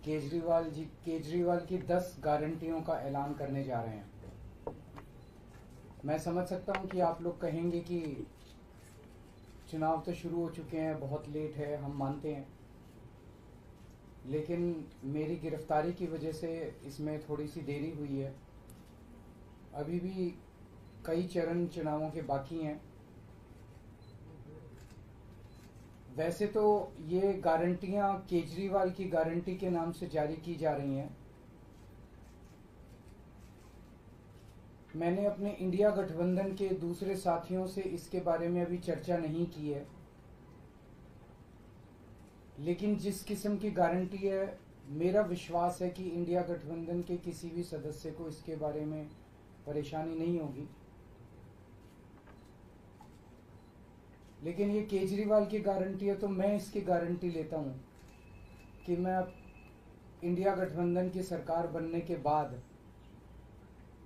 केजरीवाल की 10 गारंटियों का ऐलान करने जा रहे हैं। मैं समझ सकता हूं कि आप लोग कहेंगे कि चुनाव तो शुरू हो चुके हैं, बहुत लेट है, हम मानते हैं, लेकिन मेरी गिरफ्तारी की वजह से इसमें थोड़ी सी देरी हुई है। अभी भी कई चरण चुनावों के बाकी हैं। वैसे तो ये गारंटियां केजरीवाल की गारंटी के नाम से जारी की जा रही हैं। मैंने अपने इंडिया गठबंधन के दूसरे साथियों से इसके बारे में अभी चर्चा नहीं की है, लेकिन जिस किस्म की गारंटी है, मेरा विश्वास है कि इंडिया गठबंधन के किसी भी सदस्य को इसके बारे में परेशानी नहीं होगी। लेकिन ये केजरीवाल की गारंटी है, तो मैं इसकी गारंटी लेता हूं कि मैं अब इंडिया गठबंधन की सरकार बनने के बाद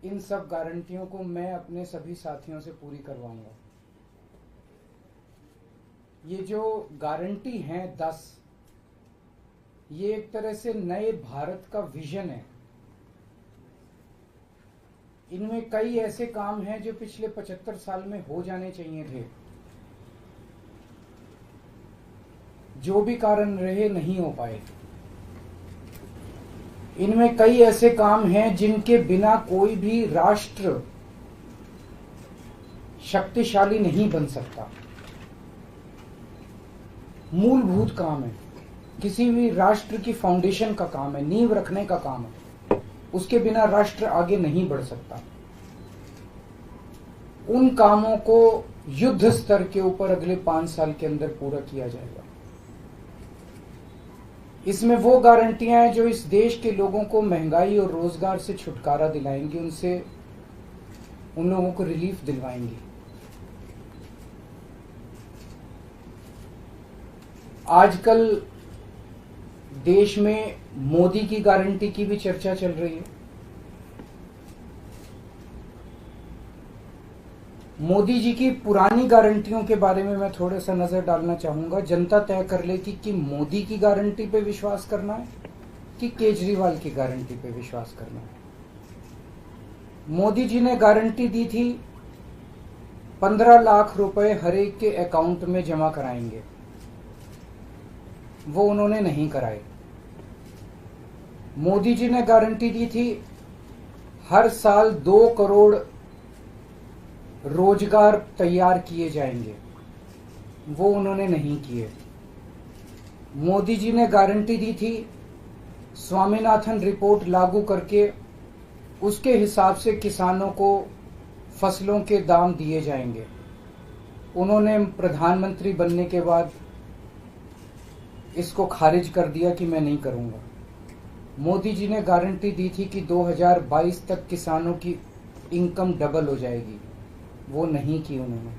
इन सब गारंटियों को मैं अपने सभी साथियों से पूरी करवाऊंगा। ये जो गारंटी हैं 10, ये एक तरह से नए भारत का विजन है। इनमें कई ऐसे काम हैं जो पिछले 75 साल में हो जाने चाहिए थे, जो भी कारण रहे नहीं हो पाए। इनमें कई ऐसे काम हैं जिनके बिना कोई भी राष्ट्र शक्तिशाली नहीं बन सकता। मूलभूत काम है, किसी भी राष्ट्र की फाउंडेशन का काम है, नींव रखने का काम है। उसके बिना राष्ट्र आगे नहीं बढ़ सकता। उन कामों को युद्ध स्तर के ऊपर अगले 5 साल के अंदर पूरा किया जाएगा। इसमें वो गारंटियां हैं जो इस देश के लोगों को महंगाई और रोजगार से छुटकारा दिलाएंगी, उन लोगों को रिलीफ दिलवाएंगी। आजकल देश में मोदी की गारंटी की भी चर्चा चल रही है। मोदी जी की पुरानी गारंटियों के बारे में मैं थोड़ा सा नजर डालना चाहूंगा। जनता तय कर लेगी कि मोदी की गारंटी पे विश्वास करना है कि केजरीवाल की गारंटी पे विश्वास करना है। मोदी जी ने गारंटी दी थी 15 लाख रुपए हर एक के अकाउंट में जमा कराएंगे, वो उन्होंने नहीं कराए। मोदी जी ने गारंटी दी थी हर साल 2 करोड़ रोजगार तैयार किए जाएंगे, वो उन्होंने नहीं किए। मोदी जी ने गारंटी दी थी स्वामीनाथन रिपोर्ट लागू करके उसके हिसाब से किसानों को फसलों के दाम दिए जाएंगे, उन्होंने प्रधानमंत्री बनने के बाद इसको खारिज कर दिया कि मैं नहीं करूंगा। मोदी जी ने गारंटी दी थी कि 2022 तक किसानों की इनकम डबल हो जाएगी, वो नहीं की उन्होंने।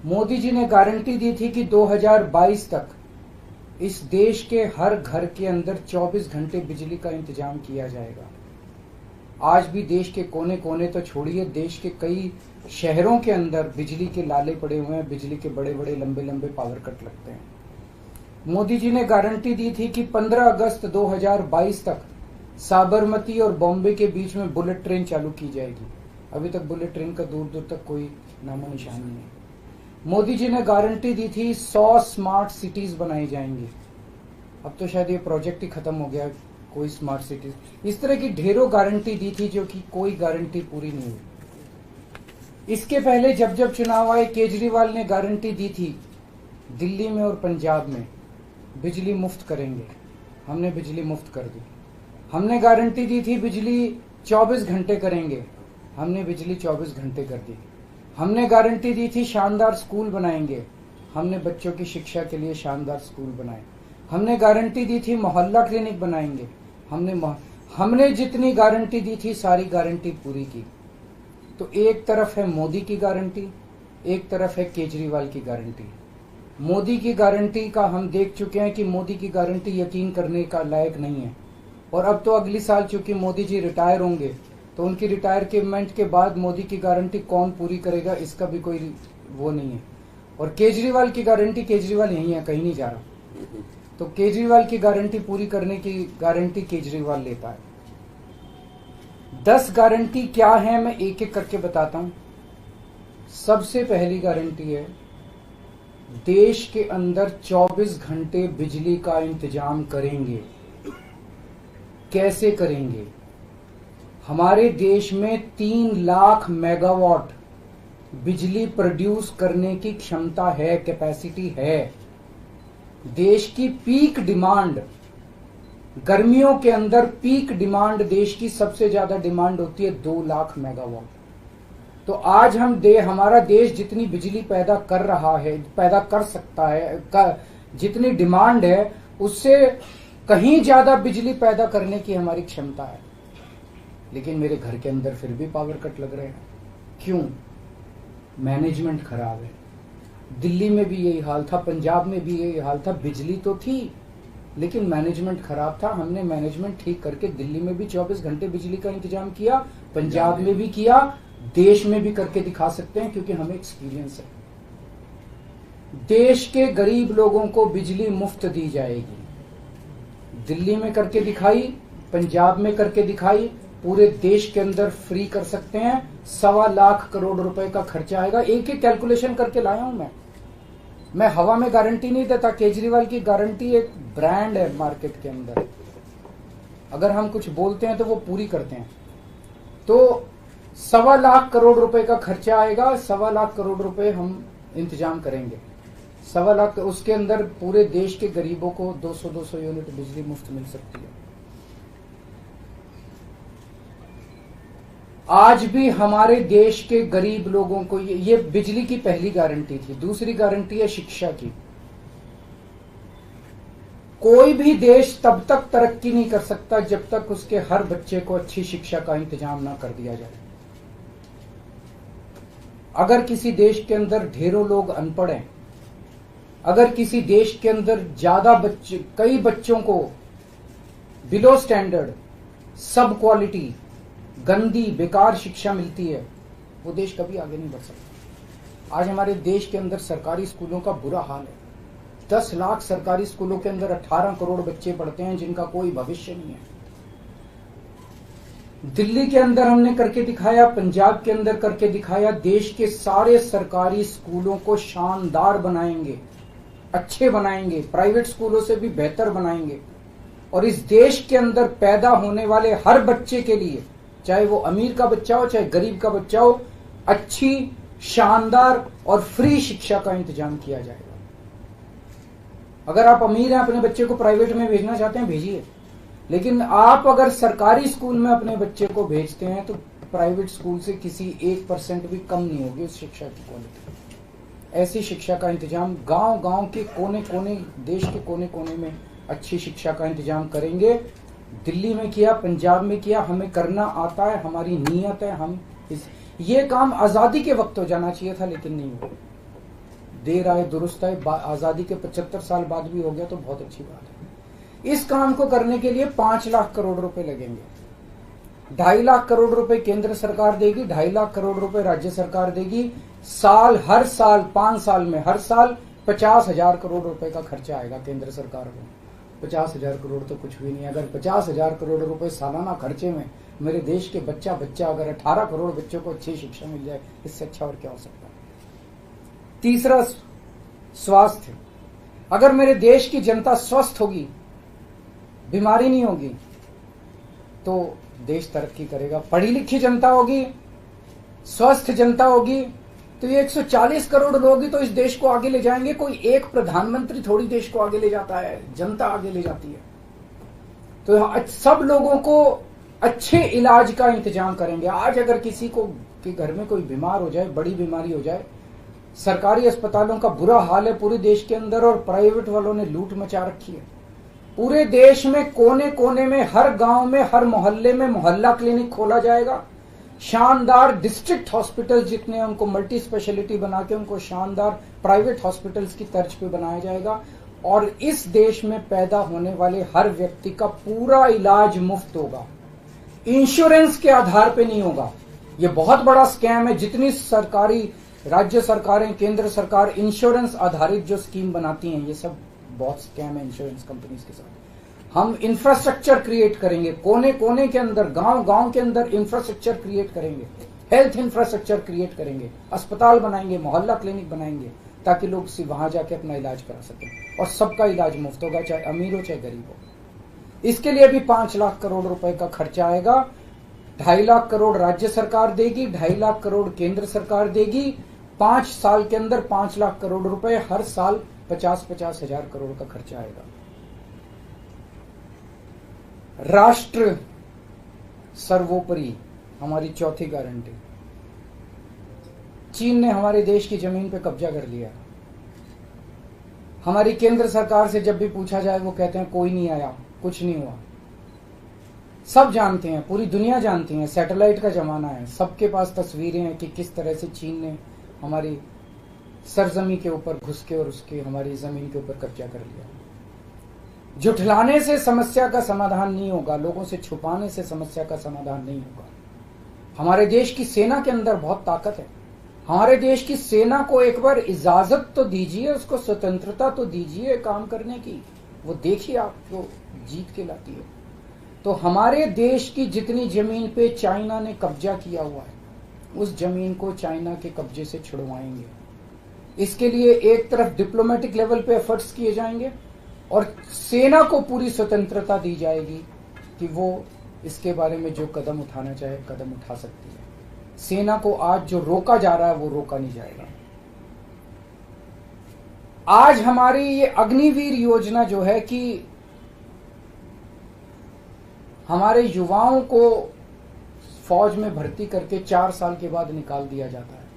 मोदी जी ने गारंटी दी थी कि 2022 तक इस देश के हर घर के अंदर 24 घंटे बिजली का इंतजाम किया जाएगा। आज भी देश के कोने कोने तो छोड़िए, देश के कई शहरों के अंदर बिजली के लाले पड़े हुए हैं, बिजली के बड़े बड़े लंबे लंबे पावर कट लगते हैं। मोदी जी ने गारंटी दी थी कि 15 अगस्त 2022 तक साबरमती और बॉम्बे के बीच में बुलेट ट्रेन चालू की जाएगी। अभी तक बुलेट ट्रेन का दूर दूर तक कोई नामो निशान नहीं है। मोदी जी ने गारंटी दी थी 100 स्मार्ट सिटीज बनाई जाएंगी। अब तो शायद ये प्रोजेक्ट ही खत्म हो गया, कोई स्मार्ट सिटीज। इस तरह की ढेरों गारंटी दी थी जो कि कोई गारंटी पूरी नहीं हुई। इसके पहले जब जब चुनाव आए, केजरीवाल ने गारंटी दी थी दिल्ली में और पंजाब में बिजली मुफ्त करेंगे, हमने बिजली मुफ्त कर दी। हमने गारंटी दी थी बिजली 24 घंटे करेंगे, हमने बिजली 24 घंटे कर दी। हमने गारंटी दी थी शानदार स्कूल बनाएंगे, हमने बच्चों की शिक्षा के लिए शानदार स्कूल बनाए। हमने गारंटी दी थी मोहल्ला क्लिनिक बनाएंगे, हमने जितनी गारंटी दी थी सारी गारंटी पूरी की। तो एक तरफ है मोदी की गारंटी, एक तरफ है केजरीवाल की गारंटी। मोदी की गारंटी का हम देख चुके हैं कि मोदी की गारंटी यकीन करने का लायक नहीं है। और अब तो अगली साल चूंकि मोदी जी रिटायर होंगे, तो उनकी रिटायरमेंट के बाद मोदी की गारंटी कौन पूरी करेगा, इसका भी कोई वो नहीं है। और केजरीवाल की गारंटी, केजरीवाल यही है, कहीं नहीं जा रहा। तो केजरीवाल की गारंटी पूरी करने की गारंटी केजरीवाल लेता है। 10 गारंटी क्या है मैं एक एक करके बताता हूं। सबसे पहली गारंटी है, देश के अंदर 24 घंटे बिजली का इंतजाम करेंगे। कैसे करेंगे? हमारे देश में 3 लाख मेगावाट बिजली प्रोड्यूस करने की क्षमता है, कैपेसिटी है। देश की पीक डिमांड, गर्मियों के अंदर पीक डिमांड देश की सबसे ज्यादा डिमांड होती है 2 लाख मेगावाट। तो आज हमारा देश जितनी बिजली पैदा कर रहा है, पैदा कर सकता है, जितनी डिमांड है उससे कहीं ज्यादा बिजली पैदा करने की हमारी क्षमता है। लेकिन मेरे घर के अंदर फिर भी पावर कट लग रहे हैं। क्यों? मैनेजमेंट खराब है। दिल्ली में भी यही हाल था, पंजाब में भी यही हाल था। बिजली तो थी लेकिन मैनेजमेंट खराब था। हमने मैनेजमेंट ठीक करके दिल्ली में भी 24 घंटे बिजली का इंतजाम किया, पंजाब में भी किया, देश में भी करके दिखा सकते हैं क्योंकि हमें एक्सपीरियंस है। देश के गरीब लोगों को बिजली मुफ्त दी जाएगी। दिल्ली में करके दिखाई, पंजाब में करके दिखाई, पूरे देश के अंदर फ्री कर सकते हैं। 1.25 लाख करोड़ रुपए का खर्चा आएगा। एक एक कैलकुलेशन करके लाया हूं मैं हवा में गारंटी नहीं देता। केजरीवाल की गारंटी एक ब्रांड है मार्केट के अंदर। अगर हम कुछ बोलते हैं तो वो पूरी करते हैं। तो 1.25 लाख करोड़ रुपए का खर्चा आएगा। 1.25 लाख करोड़ रुपए हम इंतजाम करेंगे। 1.25 लाख, उसके अंदर पूरे देश के गरीबों को 200 यूनिट बिजली मुफ्त मिल सकती है। आज भी हमारे देश के गरीब लोगों को ये बिजली की पहली गारंटी थी। दूसरी गारंटी है शिक्षा की। कोई भी देश तब तक तरक्की नहीं कर सकता जब तक उसके हर बच्चे को अच्छी शिक्षा का इंतजाम ना कर दिया जाए। अगर किसी देश के अंदर ढेरों लोग अनपढ़ हैं, अगर किसी देश के अंदर ज्यादा बच्चे, कई बच्चों को बिलो स्टैंडर्ड, सब क्वालिटी, गंदी बेकार शिक्षा मिलती है, वो देश कभी आगे नहीं बढ़ सकता। आज हमारे देश के अंदर सरकारी स्कूलों का बुरा हाल है। 10 लाख सरकारी स्कूलों के अंदर 18 करोड़ बच्चे पढ़ते हैं जिनका कोई भविष्य नहीं है। दिल्ली के अंदर हमने करके दिखाया, पंजाब के अंदर करके दिखाया। देश के सारे सरकारी स्कूलों को शानदार बनाएंगे, अच्छे बनाएंगे, प्राइवेट स्कूलों से भी बेहतर बनाएंगे। और इस देश के अंदर पैदा होने वाले हर बच्चे के लिए, चाहे वो अमीर का बच्चा हो चाहे गरीब का बच्चा हो, अच्छी, शानदार और फ्री शिक्षा का इंतजाम किया जाएगा। अगर आप अमीर हैं, अपने बच्चे को प्राइवेट में भेजना चाहते हैं, भेजिए। लेकिन आप अगर सरकारी स्कूल में अपने बच्चे को भेजते हैं तो प्राइवेट स्कूल से किसी 1% भी कम नहीं होगी उस शिक्षा की क्वालिटी। ऐसी शिक्षा का इंतजाम गांव-गांव के कोने-कोने, देश के कोने-कोने में अच्छी शिक्षा का इंतजाम करेंगे। दिल्ली में किया, पंजाब में किया, हमें करना आता है, हमारी नीयत है। हम ये काम आजादी के वक्त हो जाना चाहिए था लेकिन नहीं हुआ। देर आए दुरुस्त आए, आजादी के 75 साल बाद भी हो गया तो बहुत अच्छी बात है। इस काम को करने के लिए 5 लाख करोड़ रुपए लगेंगे। 2.5 लाख करोड़ रुपए केंद्र सरकार देगी, 2.5 लाख करोड़ रुपए राज्य सरकार देगी। हर साल 5 साल में हर साल 50,000 करोड़ रुपए का खर्चा आएगा केंद्र सरकार को। 50,000 करोड़ तो कुछ भी नहीं। अगर 50,000 करोड़ रुपए सालाना खर्चे में मेरे देश के बच्चा अगर 18 करोड़ बच्चों को अच्छी शिक्षा मिल जाए, इससे अच्छा और क्या हो सकता है। तीसरा, स्वास्थ्य। अगर मेरे देश की जनता स्वस्थ होगी, बीमारी नहीं होगी, तो देश तरक्की करेगा। पढ़ी लिखी जनता होगी, स्वस्थ जनता होगी, तो ये 140 करोड़ लोग ही तो इस देश को आगे ले जाएंगे। कोई एक प्रधानमंत्री थोड़ी देश को आगे ले जाता है, जनता आगे ले जाती है। तो सब लोगों को अच्छे इलाज का इंतजाम करेंगे। आज अगर किसी को के घर में कोई बीमार हो जाए, बड़ी बीमारी हो जाए, सरकारी अस्पतालों का बुरा हाल है पूरे देश के अंदर और प्राइवेट वालों ने लूट मचा रखी है। पूरे देश में कोने कोने में, हर गांव में, हर मोहल्ले में मोहल्ला क्लिनिक खोला जाएगा। शानदार डिस्ट्रिक्ट हॉस्पिटल जितने हैं उनको मल्टी स्पेशलिटी बना के उनको शानदार प्राइवेट हॉस्पिटल्स की तर्ज पे बनाया जाएगा। और इस देश में पैदा होने वाले हर व्यक्ति का पूरा इलाज मुफ्त होगा, इंश्योरेंस के आधार पे नहीं होगा। ये बहुत बड़ा स्कैम है। जितनी सरकारी, राज्य सरकारें, केंद्र सरकार इंश्योरेंस आधारित जो स्कीम बनाती हैं, ये सब बहुत स्कैम है इंश्योरेंस कंपनीज के साथ। हम इंफ्रास्ट्रक्चर क्रिएट करेंगे, कोने कोने के अंदर, गांव गांव के अंदर इंफ्रास्ट्रक्चर क्रिएट करेंगे, हेल्थ इंफ्रास्ट्रक्चर क्रिएट करेंगे, अस्पताल बनाएंगे, मोहल्ला क्लिनिक बनाएंगे, ताकि लोग वहां जाके अपना इलाज करा सकें और सबका इलाज मुफ्त होगा, चाहे अमीर हो चाहे गरीब हो। इसके लिए भी 5 लाख करोड़ रुपए का खर्चा आएगा। 2.5 लाख करोड़ राज्य सरकार देगी, 2.5 लाख करोड़ केंद्र सरकार देगी। 5 साल के अंदर 5 लाख करोड़ रुपए, हर साल 50-50 हजार करोड़ का खर्चा आएगा। राष्ट्र सर्वोपरि हमारी चौथी गारंटी। चीन ने हमारे देश की जमीन पे कब्जा कर लिया। हमारी केंद्र सरकार से जब भी पूछा जाए वो कहते हैं कोई नहीं आया, कुछ नहीं हुआ। सब जानते हैं, पूरी दुनिया जानती है, सैटेलाइट का जमाना है, सबके पास तस्वीरें हैं कि किस तरह से चीन ने हमारी सरजमी के ऊपर घुस के और उसके हमारी जमीन के ऊपर कब्जा कर लिया। जुठलाने से समस्या का समाधान नहीं होगा, लोगों से छुपाने से समस्या का समाधान नहीं होगा। हमारे देश की सेना के अंदर बहुत ताकत है। हमारे देश की सेना को एक बार इजाजत तो दीजिए, उसको स्वतंत्रता तो दीजिए काम करने की, वो देखिए आपको जीत के लाती है। तो हमारे देश की जितनी जमीन पे चाइना ने कब्जा किया हुआ है, उस जमीन को चाइना के कब्जे से छुड़वाएंगे। इसके लिए एक तरफ डिप्लोमेटिक लेवल पे एफर्ट्स किए जाएंगे और सेना को पूरी स्वतंत्रता दी जाएगी कि वो इसके बारे में जो कदम उठाना चाहे कदम उठा सकती है। सेना को आज जो रोका जा रहा है वो रोका नहीं जाएगा। आज हमारी ये अग्निवीर योजना जो है कि हमारे युवाओं को फौज में भर्ती करके 4 साल के बाद निकाल दिया जाता है।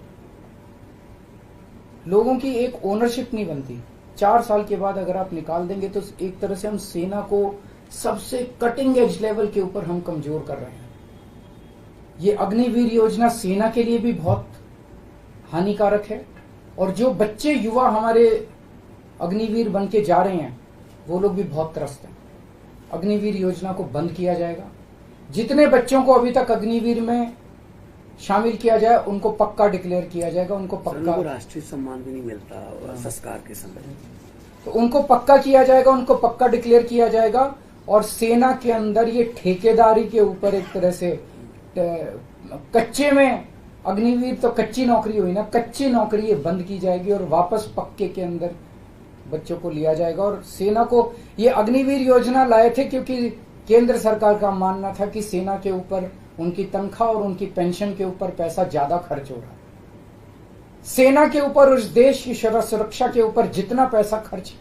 लोगों की एक ओनरशिप नहीं बनती। 4 साल के बाद अगर आप निकाल देंगे तो एक तरह से हम सेना को सबसे कटिंग एज लेवल के ऊपर हम कमजोर कर रहे हैं। ये अग्निवीर योजना सेना के लिए भी बहुत हानिकारक है और जो बच्चे युवा हमारे अग्निवीर बन के जा रहे हैं वो लोग भी बहुत त्रस्त हैं। अग्निवीर योजना को बंद किया जाएगा। जितने बच्चों को अभी तक अग्निवीर में शामिल किया जाए उनको पक्का डिक्लेयर किया जाएगा। उनको पक्का राष्ट्रीय सम्मान भी नहीं मिलता संस्कार के समय, तो उनको पक्का किया जाएगा, उनको पक्का डिक्लेयर किया जाएगा। और सेना के अंदर ये ठेकेदारी के ऊपर एक तरह से कच्चे में अग्निवीर तो कच्ची नौकरी हुई ना, कच्ची नौकरी ये बंद की जाएगी और वापस पक्के के अंदर बच्चों को लिया जाएगा। और सेना को ये अग्निवीर योजना लाए थे क्योंकि केंद्र सरकार का मानना था कि सेना के ऊपर उनकी तनख्वाह और उनकी पेंशन के ऊपर पैसा ज्यादा खर्च हो रहा है। सेना के ऊपर, उस देश की सुरक्षा के ऊपर जितना पैसा खर्च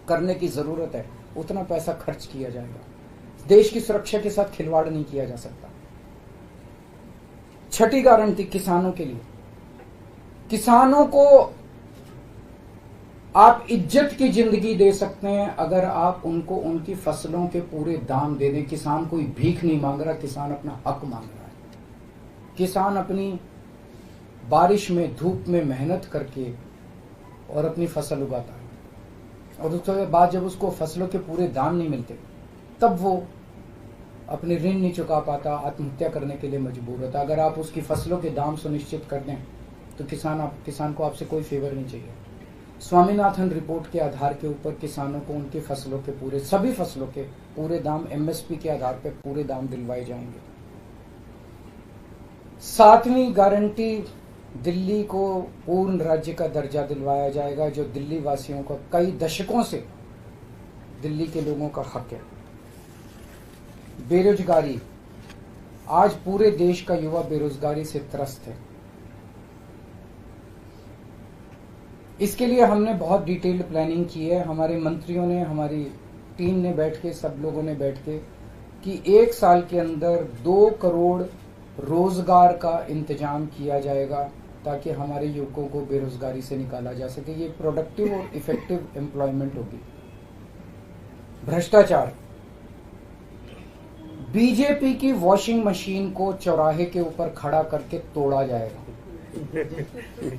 करने की जरूरत है उतना पैसा खर्च किया जाएगा। देश की सुरक्षा के साथ खिलवाड़ नहीं किया जा सकता। छठी गारंटी किसानों के लिए। किसानों को आप इज्जत की जिंदगी दे सकते हैं अगर आप उनको उनकी फसलों के पूरे दाम दे दें। किसान कोई भीख नहीं मांग रहा, किसान अपना हक मांग रहा है। किसान अपनी बारिश में, धूप में मेहनत करके और अपनी फसल उगाता है और उसके बाद जब उसको फसलों के पूरे दाम नहीं मिलते तब वो अपने ऋण नहीं चुका पाता, आत्महत्या करने के लिए मजबूर होता। अगर आप उसकी फसलों के दाम सुनिश्चित कर दें तो किसान को आपसे कोई फेवर नहीं चाहिए। स्वामीनाथन रिपोर्ट के आधार के ऊपर किसानों को उनकी फसलों के पूरे, सभी फसलों के पूरे दाम एमएसपी के आधार पर पूरे दाम दिलवाए जाएंगे। 7वीं गारंटी, दिल्ली को पूर्ण राज्य का दर्जा दिलवाया जाएगा, जो दिल्ली वासियों का कई दशकों से दिल्ली के लोगों का हक है। बेरोजगारी, आज पूरे देश का युवा बेरोजगारी से त्रस्त है। इसके लिए हमने बहुत डिटेल्ड प्लानिंग की है। हमारे मंत्रियों ने, हमारी टीम ने बैठ के, सब लोगों ने बैठ के कि 1 साल के अंदर 2 करोड़ रोजगार का इंतजाम किया जाएगा ताकि हमारे युवकों को बेरोजगारी से निकाला जा सके। ये प्रोडक्टिव और इफेक्टिव एम्प्लॉयमेंट होगी। भ्रष्टाचार, बीजेपी की वॉशिंग मशीन को चौराहे के ऊपर खड़ा करके तोड़ा जाएगा।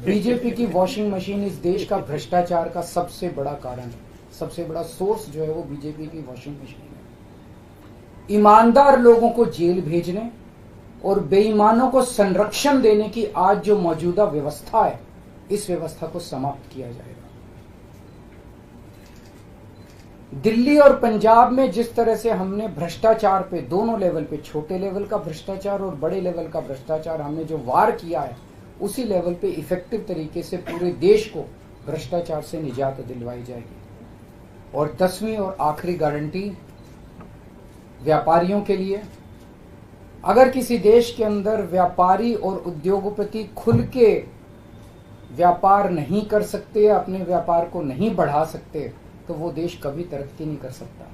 बीजेपी की वॉशिंग मशीन इस देश का भ्रष्टाचार का सबसे बड़ा कारण है। सबसे बड़ा सोर्स जो है वो बीजेपी की वॉशिंग मशीन है। ईमानदार लोगों को जेल भेजने और बेईमानों को संरक्षण देने की आज जो मौजूदा व्यवस्था है, इस व्यवस्था को समाप्त किया जाएगा। दिल्ली और पंजाब में जिस तरह से हमने भ्रष्टाचार पे दोनों लेवल पे, छोटे लेवल का भ्रष्टाचार और बड़े लेवल का भ्रष्टाचार, हमने जो वार किया है, उसी लेवल पे इफेक्टिव तरीके से पूरे देश को भ्रष्टाचार से निजात दिलवाई जाएगी। और 10वीं और आखिरी गारंटी व्यापारियों के लिए, अगर किसी देश के अंदर व्यापारी और उद्योगपति खुल के व्यापार नहीं कर सकते, अपने व्यापार को नहीं बढ़ा सकते, तो वो देश कभी तरक्की नहीं कर सकता।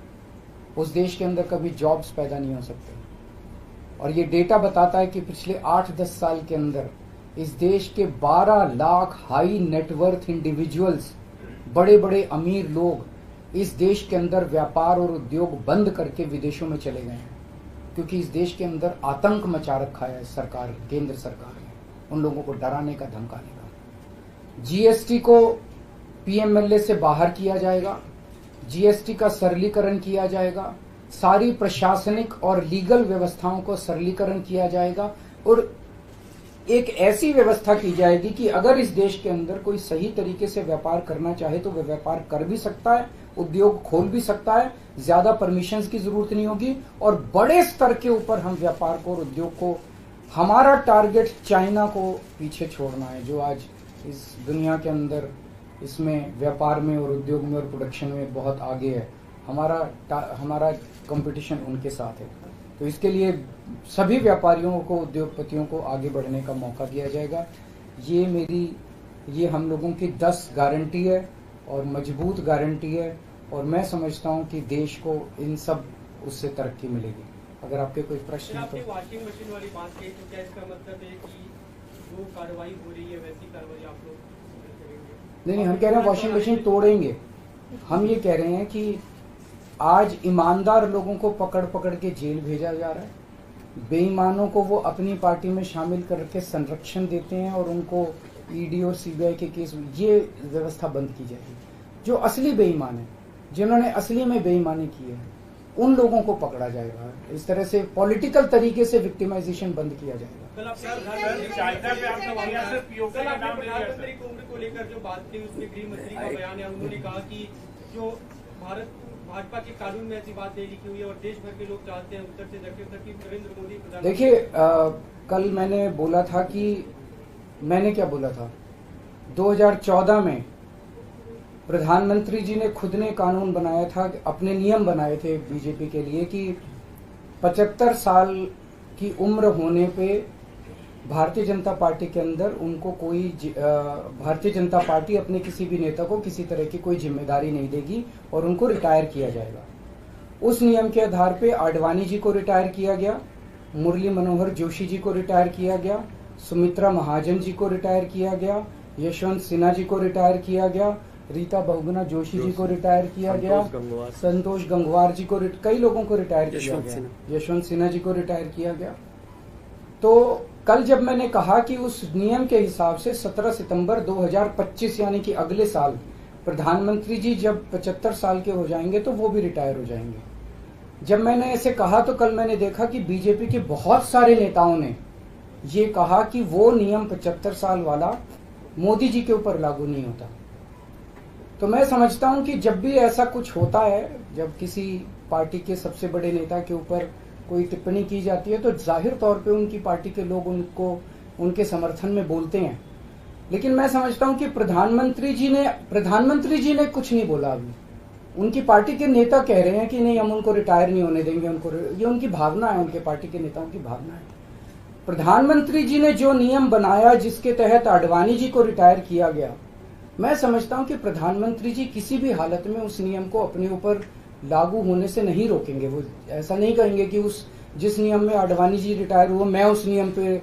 उस देश के अंदर कभी जॉब्स पैदा नहीं हो सकते। और ये डेटा बताता है कि पिछले 8-10 साल के अंदर इस देश के 12 लाख हाई नेटवर्थ इंडिविजुअल्स, बड़े बड़े अमीर लोग इस देश के अंदर व्यापार और उद्योग बंद करके विदेशों में चले गए हैं, क्योंकि इस देश के अंदर आतंक मचा रखा है सरकार, केंद्र सरकार ने, उन लोगों को डराने का, धमकाने का। जीएसटी को पीएमएलए से बाहर किया जाएगा, जीएसटी का सरलीकरण किया जाएगा, सारी प्रशासनिक और लीगल व्यवस्थाओं को सरलीकरण किया जाएगा और एक ऐसी व्यवस्था की जाएगी कि अगर इस देश के अंदर कोई सही तरीके से व्यापार करना चाहे तो वह व्यापार कर भी सकता है, उद्योग खोल भी सकता है, ज्यादा परमिशंस की जरूरत नहीं होगी और बड़े स्तर के ऊपर हम व्यापार को और उद्योग को, हमारा टारगेट चाइना को पीछे छोड़ना है, जो आज इस दुनिया के अंदर इसमें व्यापार में और उद्योग में और प्रोडक्शन में बहुत आगे है। हमारा कंपटीशन उनके साथ है। तो इसके लिए सभी व्यापारियों को, उद्योगपतियों को आगे बढ़ने का मौका दिया जाएगा। ये हम लोगों की 10 गारंटी है और मजबूत गारंटी है और मैं समझता हूं कि देश को इन सब उससे तरक्की मिलेगी। अगर आपके कोई प्रश्न है तो। आपने वॉशिंग मशीन वाली बात कही, तो क्या इसका मतलब है कि जो कार्रवाई हो रही है वैसी कार्रवाई आप लोग करेंगे? नहीं, हम कह रहे हैं वॉशिंग मशीन तोड़ेंगे। हम ये कह रहे हैं कि आज ईमानदार लोगों को पकड़ पकड़ के जेल भेजा जा रहा है, बेईमानों को वो अपनी पार्टी में शामिल करके संरक्षण देते हैं और उनको ईडी और सीबीआई के केस, ये व्यवस्था बंद की जाएगी। जो असली बेईमान है, जिन्होंने असली में बेईमानी की है, उन लोगों को पकड़ा जाएगा। इस तरह से पॉलिटिकल तरीके से विक्टिमाइजेशन बंद किया जाएगा। कल प्रधानमंत्री की उम्र को लेकर जो बात थी, उसमें गृह मंत्री का बयान है, उन्होंने कहा कि जो भाजपा के कानून में ऐसी बात नहीं लिखी हुई है और देश भर के लोग चाहते हैं उत्तर से दक्षिण तक कि नरेंद्र मोदी प्रधानमंत्री। देखिए, कल मैंने बोला था कि मैंने क्या बोला था, 2014 में प्रधानमंत्री जी ने खुद ने कानून बनाया था, अपने नियम बनाए थे बीजेपी के लिए कि 75 साल की उम्र होने पे भारतीय जनता पार्टी के अंदर उनको कोई, भारतीय जनता पार्टी अपने किसी भी नेता को किसी तरह की कोई जिम्मेदारी नहीं देगी और उनको रिटायर किया जाएगा। उस नियम के आधार पे आडवाणी जी को रिटायर किया गया, मुरली मनोहर जोशी जी को रिटायर किया गया, सुमित्रा महाजन जी को रिटायर किया गया, यशवंत सिन्हा जी को रिटायर किया गया, रीता बहुगुणा जोशी जी को रिटायर किया गया, संतोष गंगवार जी को, कई लोगों को रिटायर किया गया, यशवंत सिन्हा जी को रिटायर किया गया। तो कल जब मैंने कहा कि उस नियम के हिसाब से 17 सितंबर 2025 यानी कि अगले साल प्रधानमंत्री जी जब 75 साल के हो जाएंगे तो वो भी रिटायर हो जाएंगे। जब मैंने ऐसे कहा तो कल मैंने देखा कि बीजेपी के बहुत सारे नेताओं ने ये कहा कि वो नियम 75 साल वाला मोदी जी के ऊपर लागू नहीं होता। तो मैं समझता हूं कि जब भी ऐसा कुछ होता है, जब किसी पार्टी के सबसे बड़े नेता के ऊपर कोई टिप्पणी की जाती है तो जाहिर तौर पे उनकी पार्टी के लोग उनको उनके समर्थन में बोलते हैं। लेकिन मैं समझता हूं कि प्रधानमंत्री जी ने कुछ नहीं बोला। अभी उनकी पार्टी के नेता कह रहे हैं कि नहीं, हम उनको रिटायर नहीं होने देंगे, ये उनकी भावना है, उनके पार्टी के नेताओं की भावना है। प्रधानमंत्री जी ने जो नियम बनाया जिसके तहत आडवाणी जी को रिटायर किया गया, मैं समझता हूं कि प्रधानमंत्री जी किसी भी हालत में उस नियम को अपने ऊपर लागू होने से नहीं रोकेंगे। वो ऐसा नहीं कहेंगे कि उस जिस नियम में आडवाणी जी रिटायर हुए मैं उस नियम पे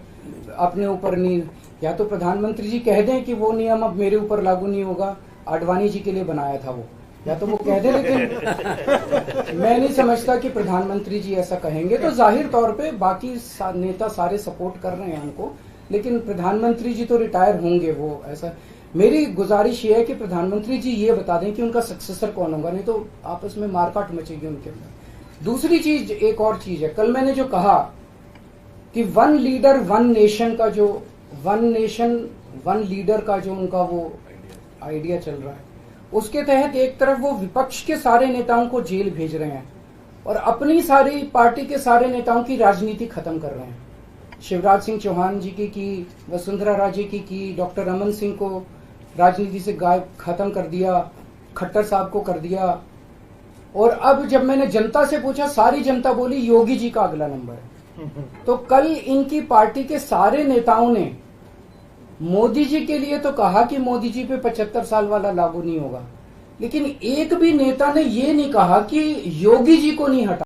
अपने ऊपर नहीं, या तो प्रधानमंत्री जी कह दें कि वो नियम अब मेरे ऊपर लागू नहीं होगा, आडवाणी जी के लिए बनाया था वो, या तो वो कह दें। लेकिन मैं नहीं समझता कि प्रधानमंत्री जी ऐसा कहेंगे। तो जाहिर तौर पे बाकी नेता सारे सपोर्ट कर रहे हैं उनको, लेकिन प्रधानमंत्री जी तो रिटायर होंगे। वो ऐसा, मेरी गुजारिश ये है कि प्रधानमंत्री जी ये बता दें कि उनका सक्सेसर कौन होगा, नहीं तो आपस में मारकाट मचेगी उनके अंदर। दूसरी चीज, एक और चीज है, कल मैंने जो कहा कि वन लीडर वन नेशन का जो, वन नेशन वन लीडर का जो उनका वो आइडिया चल रहा है, उसके तहत एक तरफ वो विपक्ष के सारे नेताओं को जेल भेज रहे हैं और अपनी सारी पार्टी के सारे नेताओं की राजनीति खत्म कर रहे हैं। शिवराज सिंह चौहान जी की, वसुंधरा राजे की, डॉक्टर रमन सिंह को राजनीति से गायब खत्म कर दिया, खट्टर साहब को कर दिया। और अब जब मैंने जनता से पूछा, सारी जनता बोली योगी जी का अगला नंबर है। तो कल इनकी पार्टी के सारे नेताओं ने मोदी जी के लिए तो कहा कि मोदी जी पे 75 साल वाला लागू नहीं होगा, लेकिन एक भी नेता ने ये नहीं कहा कि योगी जी को नहीं हटा।